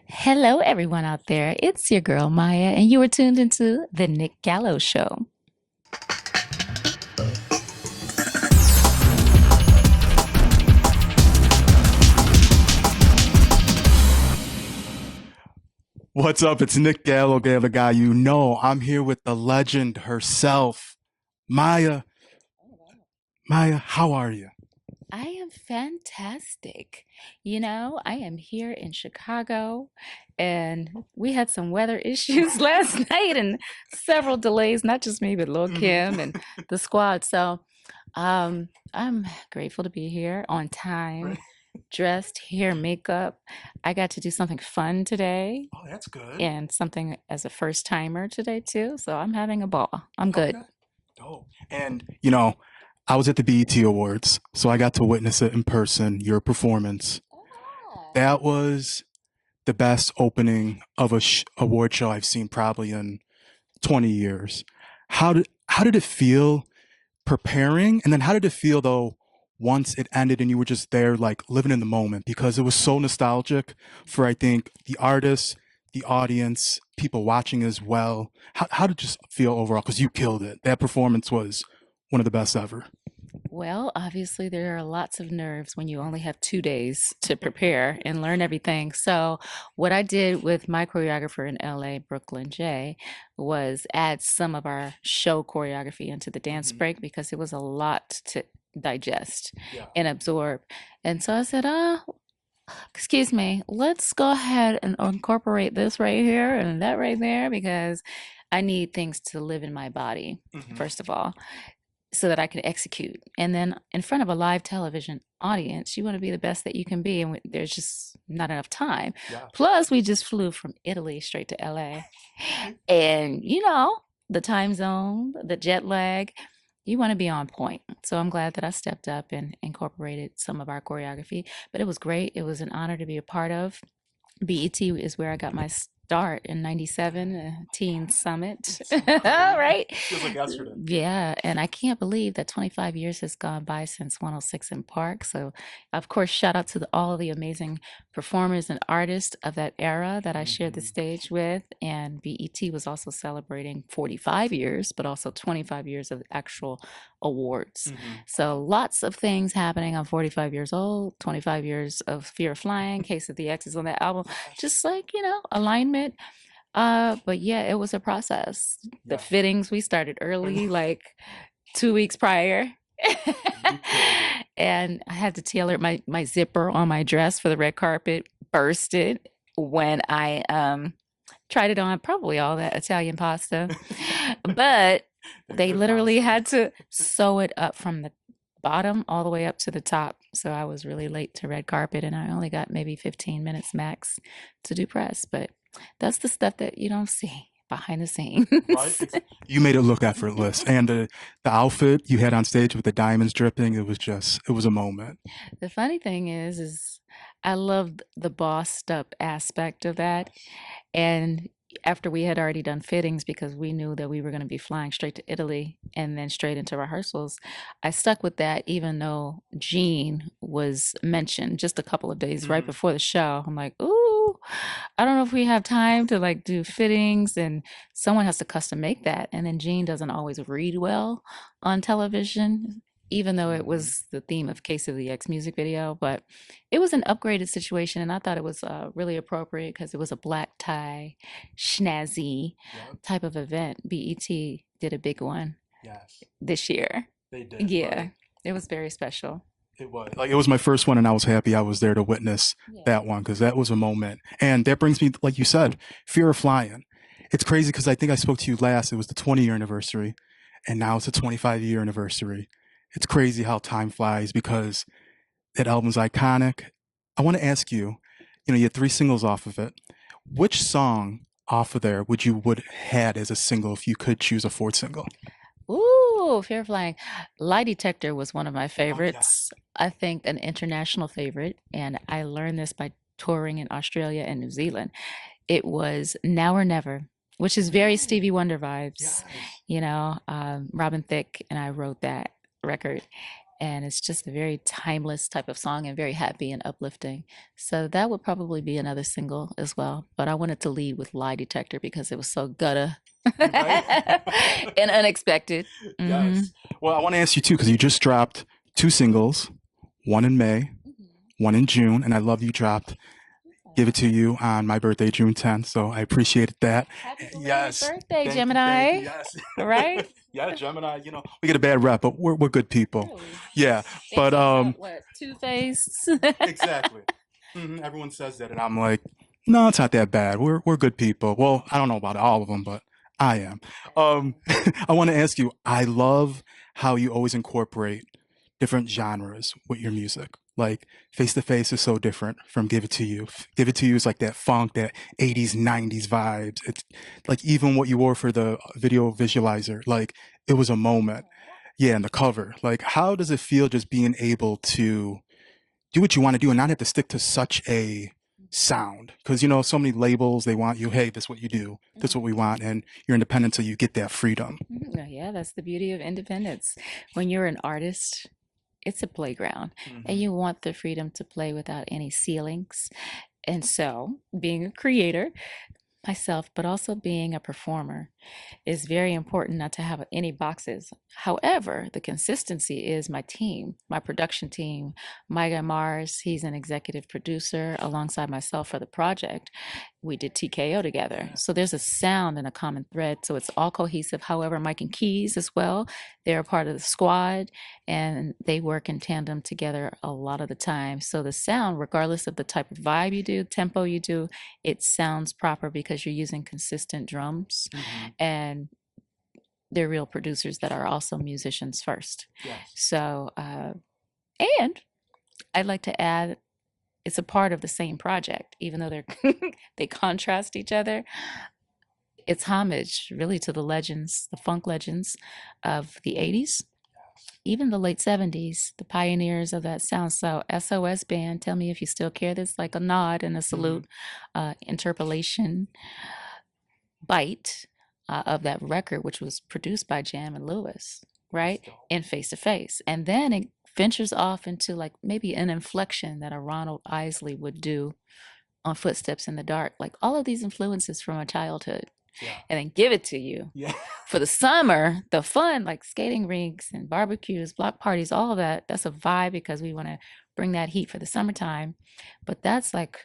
Hello, everyone out there. It's your girl, Maya, and you are tuned into The Nick Gallo Show. What's up? It's Nick Gallo, the guy you know. I'm here with the legend herself, Maya. Maya, how are you? I am fantastic. I am here in Chicago, and we had some weather issues last night and several delays, not just me, but Lil hmm Kim and the squad. I'm grateful to be here on time, Right. dressed, hair, makeup. I got to do something fun today Oh, that's good. and something as a first timer today too. So I'm having a ball. I'm good. Okay. Dope. And I was at the BET Awards, so I got to witness it in person, your performance. Ah. That was the best opening of a award show I've seen probably in 20 years. How did it feel preparing? And then how did it feel though once it ended and you were just there like living in the moment because it was so nostalgic for I think the artists, the audience, people watching as well. How did it just feel overall? Because you killed it. That performance was one of the best ever. Well, obviously, there are lots of nerves when you only have 2 days to prepare and learn everything. So, what I did with my choreographer in LA, Brooklyn J, was add some of our show choreography into the dance hmm break because it was a lot to digest Yeah. and absorb. And so I said, excuse me, let's go ahead and incorporate this right here and that right there because I need things to live in my body, hmm first of all, so that I can execute. And then in front of a live television audience, you want to be the best that you can be. And there's just not enough time. Yeah. Plus, we just flew from Italy straight to LA. Okay. And, the time zone, the jet lag, you want to be on point. So I'm glad that I stepped up and incorporated some of our choreography. But it was great. It was an honor to be a part of. BET is where I got my start in '97, Teen Summit. It's so crazy. Right? Feels like yesterday. Yeah, and I can't believe that 25 years has gone by since 106 in Park. So, of course, shout out to all of the amazing performers and artists of that era that I shared the hmm stage with. And BET was also celebrating 45 years, but also 25 years of actual awards. hmm So lots of things happening. I'm 45 years old, 25 years of Fear of Flying, Case of the X is on that album. Yes. Just like, alignment. But yeah, it was a process. The Yeah. fittings, we started early, like 2 weeks prior. You killed it. And I had to tailor my zipper on my dress for the red carpet, bursted when I tried it on, probably all that Italian pasta. But That they good literally pasta. had to sew it up from the bottom all the way up to the top. So I was really late to red carpet and I only got maybe 15 minutes max to do press. But that's the stuff that you don't see behind the Right? scenes. You made it look effortless. And the outfit you had on stage with the diamonds dripping, it was a moment. The funny thing is I loved the bossed up aspect of that. And after we had already done fittings, because we knew that we were going to be flying straight to Italy and then straight into rehearsals, I stuck with that even though Gene was mentioned just a couple of days right hmm before the show. I'm like, ooh, I don't know if we have time to like do fittings and someone has to custom make that. And then Gene doesn't always read well on television, even though it hmm was the theme of Case of the X music video. But it was an upgraded situation, and I thought it was really appropriate because it was a black tie, schnazzy Yep. type of event. BET did a big one Yes. this year. They did. Yeah, Like it was very special. it was my first one, and I was happy I was there to witness Yeah. that one because that was a moment. And that brings me, like you said, fear of flying. It's crazy because I think I spoke to you last. It was the 20-year anniversary, and now it's the 25-year anniversary. It's crazy how time flies because that album's iconic. I want to ask you, you had three singles off of it. Which song off of there would had as a single if you could choose a fourth single? Ooh, Fear of Flying. Lie Detector was one of my Oh yes. favorites. I think an international favorite, and I learned this by touring in Australia and New Zealand. It was Now or Never, which is very Really? Stevie Wonder vibes. Yes. Robin Thicke and I wrote that record. And it's just a very timeless type of song and very happy and uplifting. So that would probably be another single as well. But I wanted to lead with Lie Detector because it was so gutta Right? and unexpected. Hmm. Yes. Well, I want to ask you too, because you just dropped two singles, one in May, one in June, and I love you dropped Give It To You on my birthday, June 10th. So I appreciated that. Happy belated Yes. birthday, Thank you. Thank you. Gemini. Yes. All right. Yeah, Gemini, we get a bad rep, but we're good people. Really? Yeah. They But toss out what? Two-faced? exactly. Everyone says that, and I'm like, no, it's not that bad. We're good people. Well, I don't know about all of them, but I am. I want to ask you. I love how you always incorporate different genres with your music. Like Face to Face is so different from Give It to You. Give It to You is like that funk, that 80s, 90s vibes. It's like even what you wore for the video visualizer, like it was a moment. Yeah, and the cover. Like, how does it feel just being able to do what you want to do and not have to stick to such a sound? Because so many labels, they want you, hey, this is what you do, this is what we want, and you're independent, so you get that freedom. Yeah, that's the beauty of independence. When you're an artist, it's a playground and Hmm. you want the freedom to play without any ceilings. And so, being a creator myself, but also being a performer, it's very important not to have any boxes. However, the consistency is my team, my production team. Micah Mars, he's an executive producer alongside myself for the project. We did TKO together. So there's a sound and a common thread. So it's all cohesive. However, Mike and Keys as well, they're a part of the squad and they work in tandem together a lot of the time. So the sound, regardless of the type of vibe you do, tempo you do, it sounds proper because you're using consistent drums. Hmm. And they're real producers that are also musicians first. Yes. So, and I'd like to add, it's a part of the same project, even though they contrast each other. It's homage really to the legends, the funk legends of the 80s, even the late 70s, the pioneers of that sound. So SOS Band, Tell Me If You Still Care, this like a nod and a Hmm. salute, interpolation bite of that record, which was produced by Jam and Lewis, That's right? dope. In Face to Face. And then it ventures off into like maybe an inflection that a Ronald Isley would do on Footsteps in the Dark. Like all of these influences from my childhood. Yeah. And then Give It to You. Yeah. For the summer, the fun, like skating rinks and barbecues, block parties, all of that, that's a vibe because we want to bring that heat for the summertime. But that's like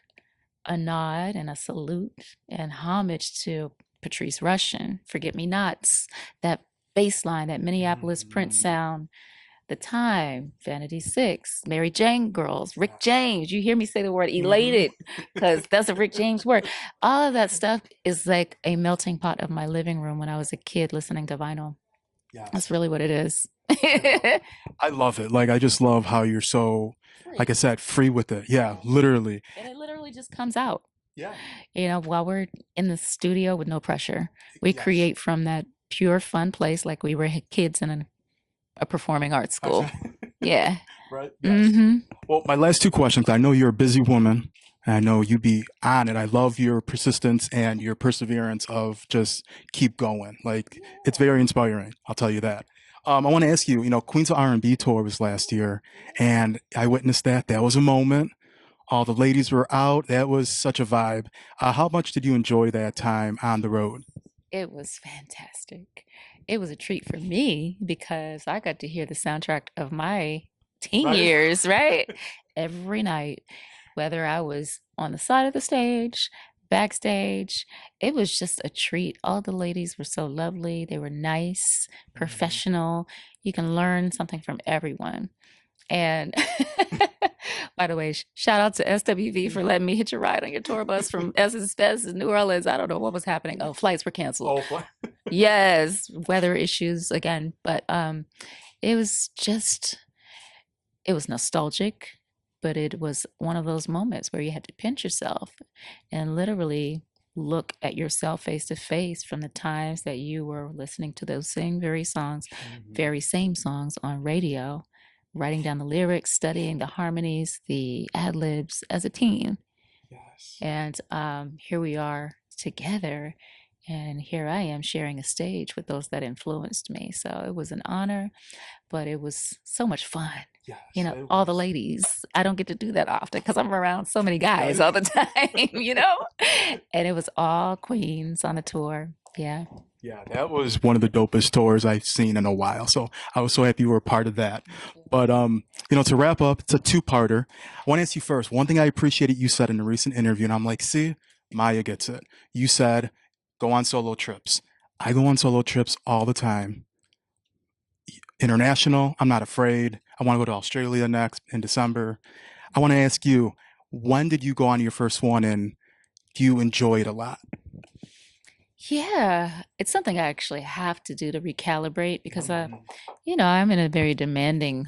a nod and a salute and homage to Patrice Rushen, Forget Me Nots, that bass line, that Minneapolis Prince Hmm. sound, The Time, Vanity Six, Mary Jane Girls, Rick Yes. James. You hear me say the word Hmm. elated because that's a Rick James word. All of that stuff is like a melting pot of my living room when I was a kid listening to vinyl. That's Yes. really what it is. I love it. I love it. Like I just love how you're so, like I Free. said, free with it. Yeah, Yeah. literally. And it literally just comes out. Yeah. While we're in the studio with no pressure, we Yes. create from that pure fun place like we were kids in a performing arts school. Yeah. Right? Yes. Mm-hmm. Well, my last two questions. I know you're a busy woman, and I know you'd be on it. I love your persistence and your perseverance of just keep going. Like it's Yeah. very inspiring. I'll tell you that. I want to ask you. Queens of R&B tour was last year, and I witnessed that. That was a moment. All the ladies were out. That was such a vibe. How much did you enjoy that time on the road? It was fantastic. It was a treat for me because I got to hear the soundtrack of my teen Right? years, right? Every night, whether I was on the side of the stage, backstage, it was just a treat. All the ladies were so lovely. They were nice, Mhm. professional. You can learn something from everyone. And by the way, shout out to SWV for letting me hitch a ride on your tour bus from Essence Fest to New Orleans. I don't know what was happening. Oh, flights were canceled. Oh, fun. Yes, weather issues again, but it was just it was nostalgic, but it was one of those moments where you had to pinch yourself and literally look at yourself face to face from the times that you were listening to those same Mhm. very same songs on radio, writing down the lyrics, studying the harmonies, the ad libs as a teen. Yes. And here we are together And here I am sharing a stage with those that influenced me. So it was an honor, but it was so much fun. You Yes, know, it all the was. ladies. I don't get to do that often because I'm around so many guys all the time, you know? And it was all queens on the tour. Yeah. Yeah, that was one of the dopest tours I've seen in a while. So I was so happy you were a part of that. But to wrap up, it's a two-parter. I want to ask you first. One thing I appreciated you said in a recent interview, and I'm like, see, Maya gets it. You said, go on solo trips. I go on solo trips all the time. International, I'm not afraid. I want to go to Australia next in December. I want to ask you, when did you go on your first one, and do you enjoy it a lot? Yeah, it's something I actually have to do to recalibrate because Mhm. I'm in a very demanding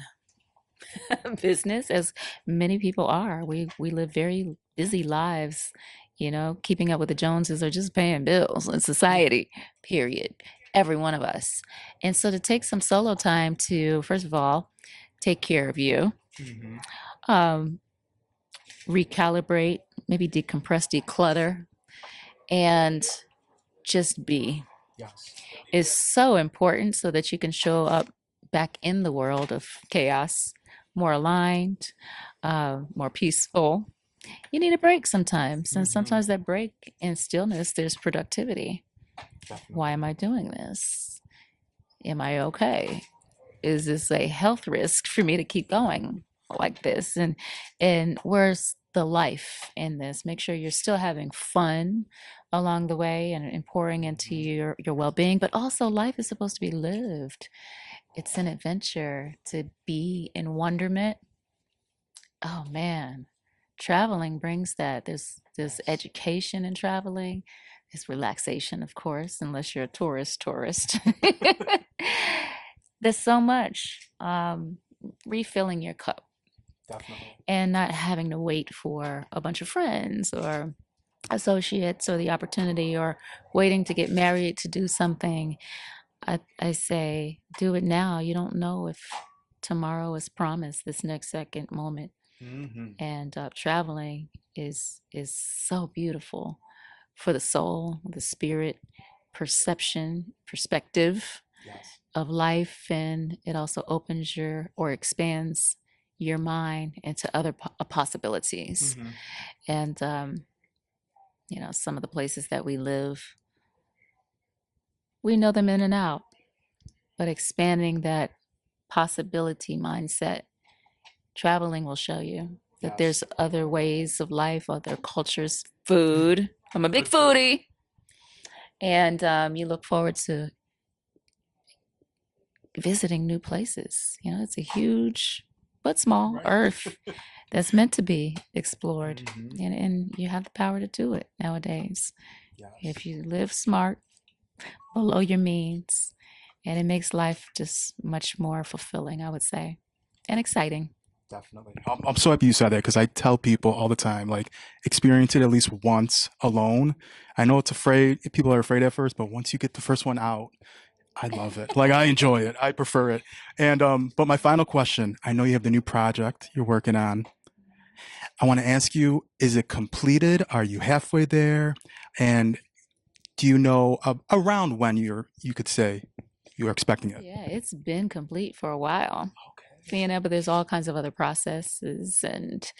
business, as many people are. We live very busy lives, keeping up with the Joneses or just paying bills in society, period. Every one of us. And so to take some solo time to, first of all, take care of you, Mhm. um, recalibrate, maybe decompress, declutter, and just be Yes. is so important so that you can show up back in the world of chaos more aligned, more peaceful. You need a break sometimes. And Mhm. sometimes that break in stillness, there's productivity. Why Definitely. am I doing this? Am I okay? Is this a health risk for me to keep going like this? And where's the life in this? Make sure you're still having fun along the way and pouring into Mhm. your well-being, but also life is supposed to be lived. It's an adventure to be in wonderment. Oh man, traveling brings that. There's Yes. education in traveling. There's relaxation, of course, unless you're a tourist. There's so much. Refilling your cup Definitely. and not having to wait for a bunch of friends or associates or the opportunity or waiting to get married to do something. I say, do it now. You don't know if tomorrow is promised, this next second moment. Hmm. And traveling is so beautiful for the soul, the spirit, perception, perspective Yes. of life, and it also opens your or expands your mind into other possibilities. Hmm. And some of the places that we live, we know them in and out, but expanding that possibility mindset, traveling will show you that Yes. there's other ways of life, other cultures, food. I'm a big Good food. foodie. And you look forward to visiting new places. It's a huge but small Right. earth that's meant to be explored. Hmm. And you have the power to do it nowadays. Yes. If you live smart, below your means, and it makes life just much more fulfilling, I would say, and exciting. Definitely. I'm so happy you said that because I tell people all the time, like, experience it at least once alone. I know it's afraid, people are afraid at first, but once you get the first one out, I love it. Like, I enjoy it. I prefer it. And but my final question, I know you have the new project you're working on. I want to ask you, is it completed? Are you halfway there? And do you know around when you could say you're expecting it? Yeah, it's been complete for a while. Okay. But there's all kinds of other processes and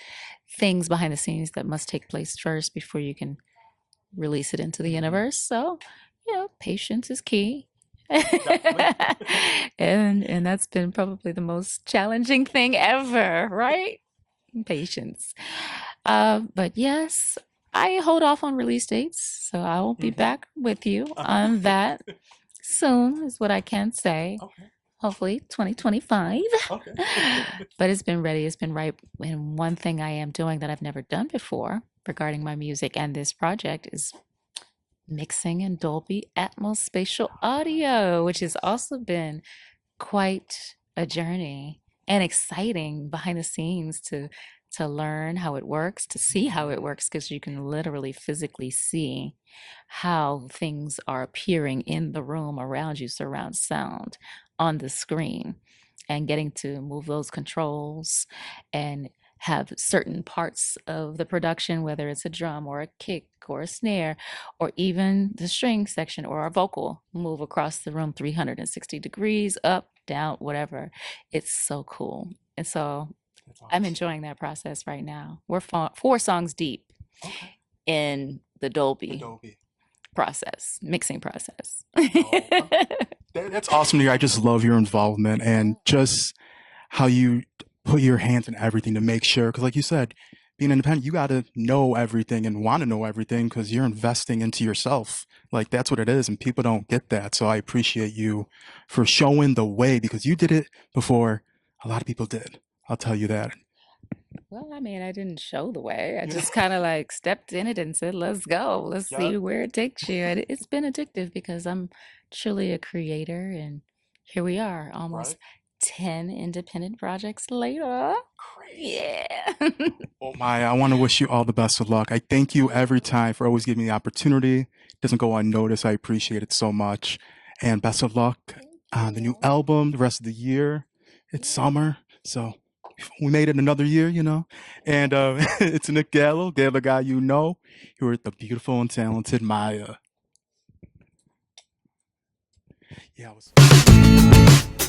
things behind the scenes that must take place first before you can release it into the Hmm. universe. So, patience is key. Definitely. And that's been probably the most challenging thing ever, right? Patience. But yes, I hold off on release dates, so I will be Hmm. back with you Uh-huh. on that soon, is what I can say. Okay. Hopefully 2025. Okay. But it's been ready, it's been right. And one thing I am doing that I've never done before regarding my music and this project is mixing in Dolby Atmos spatial audio, which has also been quite a journey and exciting behind the scenes to learn how it works, to see how it Mhm. works, because you can literally physically see how things are appearing in the room around you, surround sound on the screen, and getting to move those controls and have certain parts of the production, whether it's a drum or a kick or a snare, or even the string section or our vocal, move across the room 360 degrees, up, down, whatever. It's so cool. And so That's I'm awesome. enjoying that process right now. We're four songs deep Okay. in the Dolby Adobe. process, mixing process. No, that's awesome to hear. I just love your involvement and just how you put your hands in everything to make sure. Because, like you said, being independent, you got to know everything and want to know everything because you're investing into yourself. Like, that's what it is. And people don't get that. So, I appreciate you for showing the way because you did it before a lot of people did. I'll tell you that. Well, I mean, I didn't show the way. I You know? just kind of like stepped in it and said, let's go. Let's Yep. see where it takes you. And it's been addictive because I'm truly a creator. And here we are, almost Right? 10 independent projects later. Crazy. Yeah. Well, Maya, I want to wish you all the best of luck. I thank you every time for always giving me the opportunity. It doesn't go unnoticed. I appreciate it so much. And best of luck Thank on the new you. album, the rest of the year. It's Yeah. summer, so we made it another year, you know. And Yeah. it's Nick Gallo, Gallo guy you know. You are the beautiful and talented Maya. Yeah, I was.